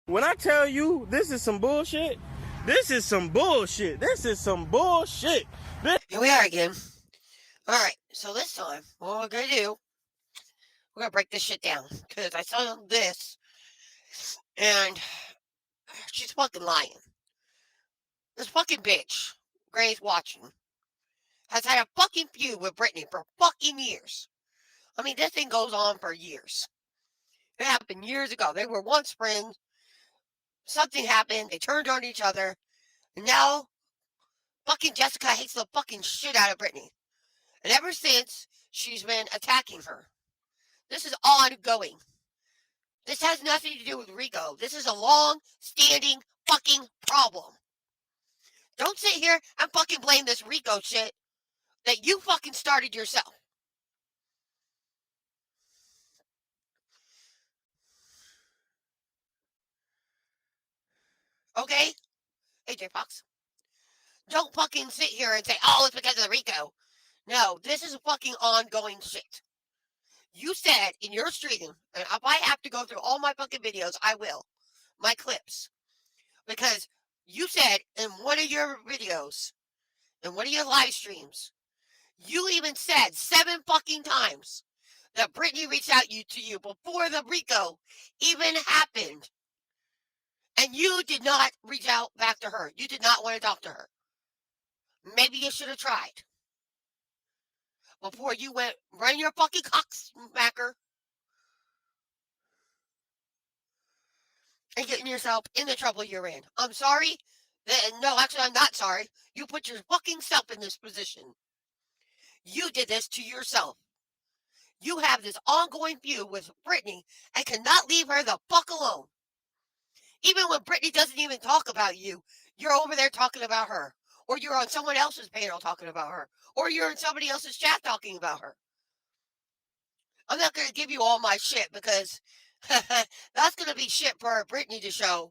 When I tell you this is some bullshit, this is some bullshit. This is some bullshit. Here we are again. Alright, so this time, what we're gonna do, we're gonna break this shit down. Because I saw this, and she's fucking lying. This fucking bitch, Gray's watching, has had a fucking feud with Brittany for fucking years. I mean, this thing goes on for years. It happened years ago. They were once friends. Something happened. They turned on each other. And now, fucking Jessica hates the fucking shit out of Brittany. And ever since, she's been attacking her. This is ongoing. This has nothing to do with Rico. This is a long-standing fucking problem. Don't sit here and fucking blame this Rico shit that you fucking started yourself. Okay? AJ Fox. Don't fucking sit here and say, oh, it's because of the Rico. No, this is fucking ongoing shit. You said in your stream, and if I have to go through all my fucking videos, I will. My clips. Because you said in one of your videos, in one of your live streams, you even said 7 fucking times that Brittany reached out to you before the Rico even happened. And you did not reach out back to her. You did not want to talk to her. Maybe you should have tried. Before you went run your fucking cocksmacker and getting yourself in the trouble you're in. I'm sorry. No, actually, I'm not sorry. You put your fucking self in this position. You did this to yourself. You have this ongoing feud with Brittany and cannot leave her the fuck alone. Even when Brittany doesn't even talk about you, you're over there talking about her. Or you're on someone else's panel talking about her. Or you're in somebody else's chat talking about her. I'm not going to give you all my shit because that's going to be shit for Brittany to show.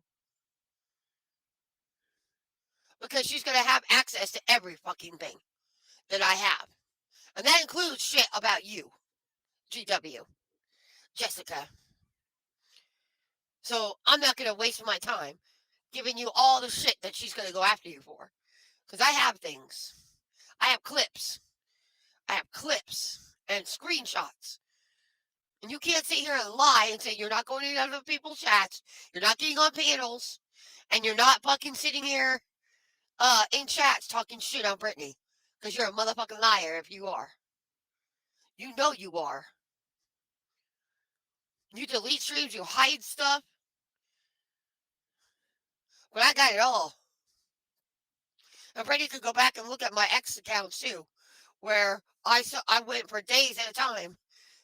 Because she's going to have access to every fucking thing that I have. And that includes shit about you, GW, Jessica. So I'm not going to waste my time giving you all the shit that she's going to go after you for. Because I have things. I have clips. I have clips and screenshots. And you can't sit here and lie and say you're not going into other people's chats, you're not getting on panels, and you're not fucking sitting here in chats talking shit on Brittany. Because you're a motherfucking liar if you are. You know you are. You delete streams, you hide stuff. But I got it all. And Brittany could go back and look at my ex accounts too, where I went for days at a time.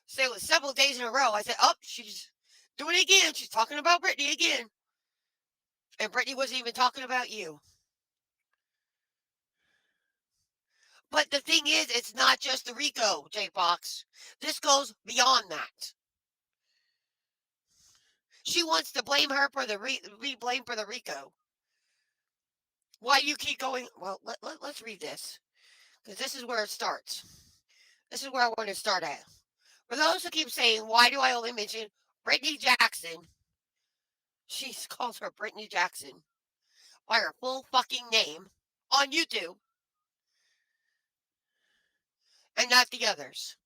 So it was several days in a row. I said, oh, she's doing it again. She's talking about Brittany again. And Brittany wasn't even talking about you. But the thing is, it's not just the Rico, J Fox. This goes beyond that. She wants to blame her for the blame for the Rico. Why you keep going? Well, let's read this. Because this is where it starts. This is where I want to start at. For those who keep saying, why do I only mention Brittany Jackson? She calls her Brittany Jackson by her full fucking name on YouTube and not the others.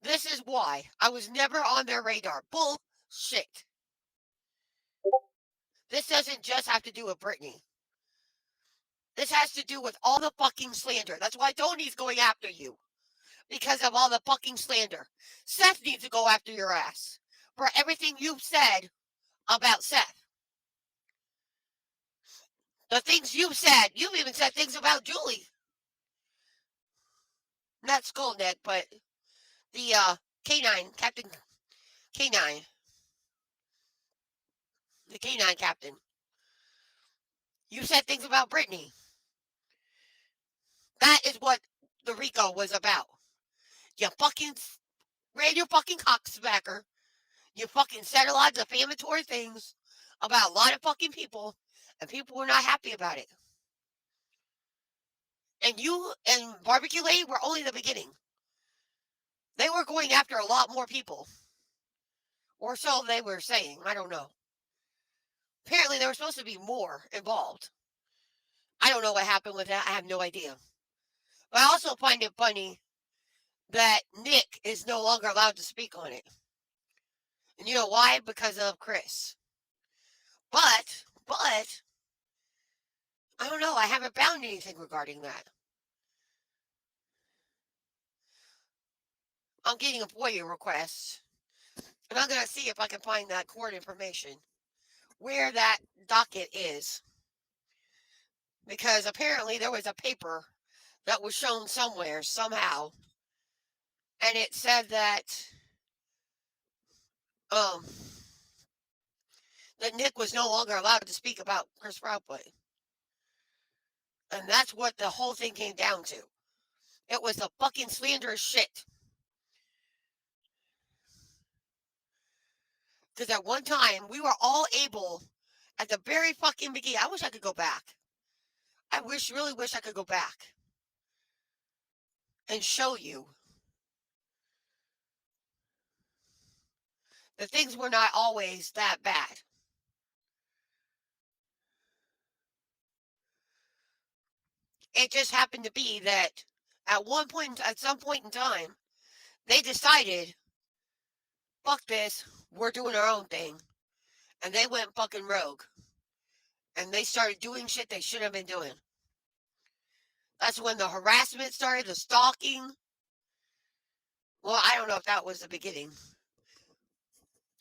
This is why I was never on their radar. Bullshit. This doesn't just have to do with Brittany. This has to do with all the fucking slander. That's why Tony's going after you. Because of all the fucking slander. Seth needs to go after your ass for everything you've said about Seth. The things you've said. You've even said things about Julie. Not Skullneck, but the K9, Captain K9. The K9 captain. You said things about Brittany. That is what the Rico was about. You fucking ran your fucking cocksmacker. You fucking said a lot of defamatory things about a lot of fucking people, and people were not happy about it. And you and Barbecue Lady were only the beginning. They were going after a lot more people. Or so they were saying. I don't know. Apparently, there was supposed to be more involved. I don't know what happened with that. I have no idea. But I also find it funny that Nick is no longer allowed to speak on it. And you know why? Because of Chris. But, I don't know. I haven't found anything regarding that. I'm getting a FOIA request, and I'm going to see if I can find that court information, where that docket is. Because apparently there was a paper that was shown somewhere, somehow, and it said um, that Nick was no longer allowed to speak about Chris Proudfoot. And that's what the whole thing came down to. It was the fucking slanderous shit. Because at one time, we were all able, at the very fucking beginning, I wish I could go back. Really wish I could go back and show you that things were not always that bad. It just happened to be that at some point in time, they decided, fuck this, we're doing our own thing. And they went fucking rogue. And they started doing shit they shouldn't have been doing. That's when the harassment started, the stalking. Well, I don't know if that was the beginning.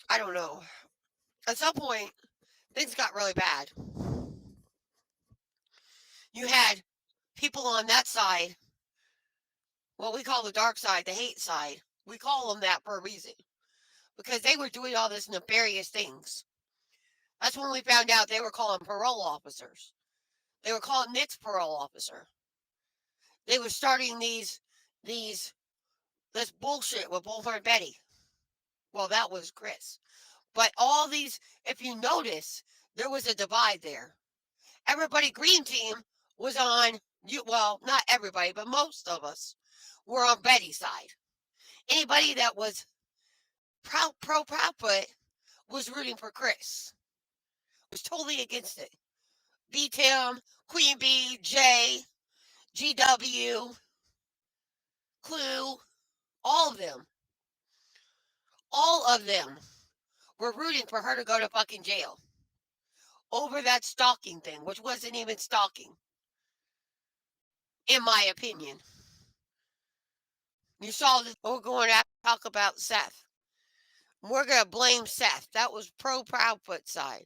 I don't know. At some point, things got really bad. You had people on that side, what we call the dark side, the hate side. We call them that for a reason. Because they were doing all this nefarious things. That's when we found out they were calling parole officers. They were calling Nick's parole officer. They were starting this bullshit with Bullhorn Betty. Well, that was Chris. But all these, if you notice, there was a divide there. Everybody Green Team was on you. Well, not everybody, but most of us were on Betty's side. Anybody that was pro Proudfoot was rooting for Chris. Was totally against it. B Tim, Queen B, Jay, GW, Clue, all of them. All of them were rooting for her to go to fucking jail over that stalking thing, which wasn't even stalking, in my opinion. You saw this. We're going to talk about Seth. We're going to blame Seth. That was pro Proudfoot side,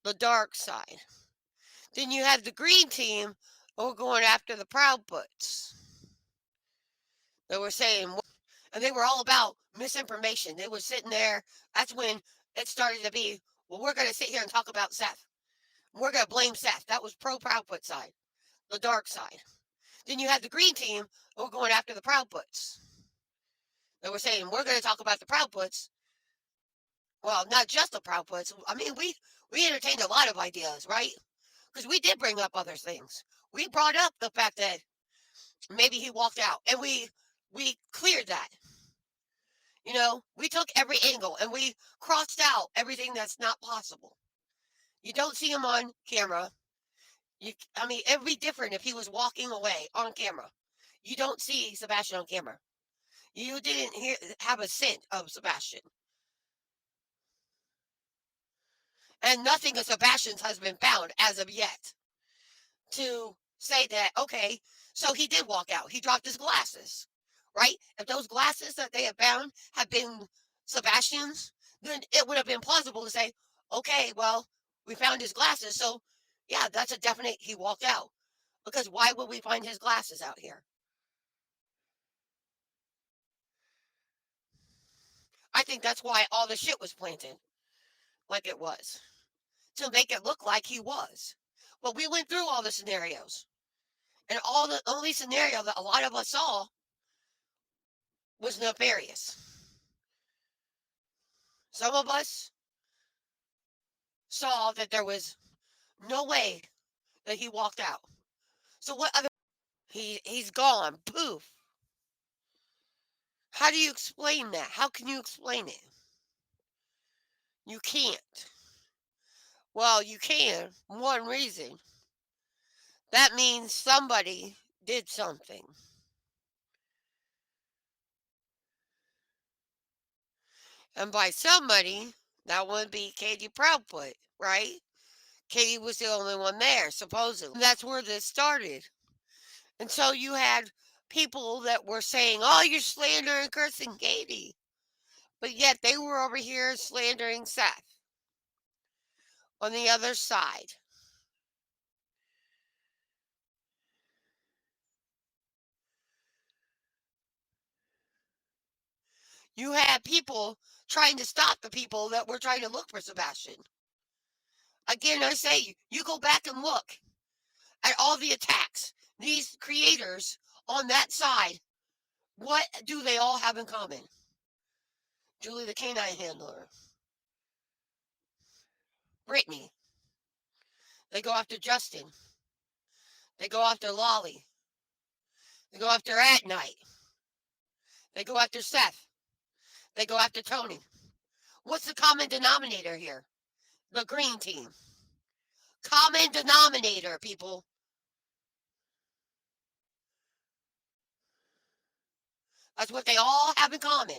the dark side. Then you had the green team. We're going after the Proudfoots. They were saying, and they were all about misinformation. They were sitting there. That's when it started to be, well, we're going to sit here and talk about Seth. We're going to blame Seth. That was pro Proudfoot side, the dark side. Then you had the green team. We're going after the Proudfoots. They were saying, we're going to talk about the Proudfoots. Well, not just the Proudfoots. I mean, we entertained a lot of ideas, right? Because we did bring up other things. We brought up the fact that maybe he walked out, and we cleared that. You know, we took every angle and we crossed out everything that's not possible. You don't see him on camera. I mean, it'd be different if he was walking away on camera. You don't see Sebastian on camera. You didn't have a scent of Sebastian. And nothing of Sebastian's has been found as of yet to say that, okay, so he did walk out. He dropped his glasses, right? If those glasses that they have found have been Sebastian's, then it would have been plausible to say, okay, well, we found his glasses. So, yeah, that's a definite he walked out. Because why would we find his glasses out here? I think that's why all the shit was planted like it was, to make it look like he was. But we went through all the scenarios. And the only scenario that a lot of us saw was nefarious. Some of us saw that there was no way that he walked out. So what other he's gone. Poof. How do you explain that? How can you explain it? You can't. Well, you can. One reason. That means somebody did something. And by somebody, that would be Katie Proudfoot, right? Katie was the only one there, supposedly. That's where this started. And so you had people that were saying, oh, you're slandering and cursing Katie. But yet they were over here slandering Seth on the other side. You had people trying to stop the people that were trying to look for Sebastian. Again, I say, you go back and look at all the attacks. These creators on that side, what do they all have in common? Julie the canine handler, Brittany. They go after Justin. They go after Lolly. They go after At Night. They go after Seth. They go after Tony. What's the common denominator here? The green team. Common denominator, people. That's what they all have in common.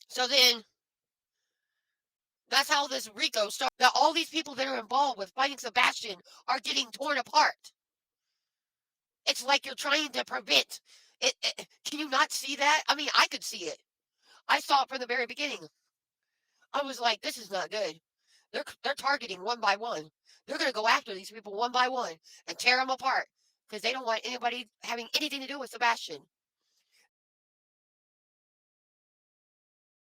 So then, that's how this Rico started. That all these people that are involved with fighting Sebastian are getting torn apart. It's like you're trying to prevent it. Can you not see that? I mean, I could see it. I saw it from the very beginning. I was like, this is not good. They're targeting one by one. They're going to go after these people one by one and tear them apart because they don't want anybody having anything to do with Sebastian.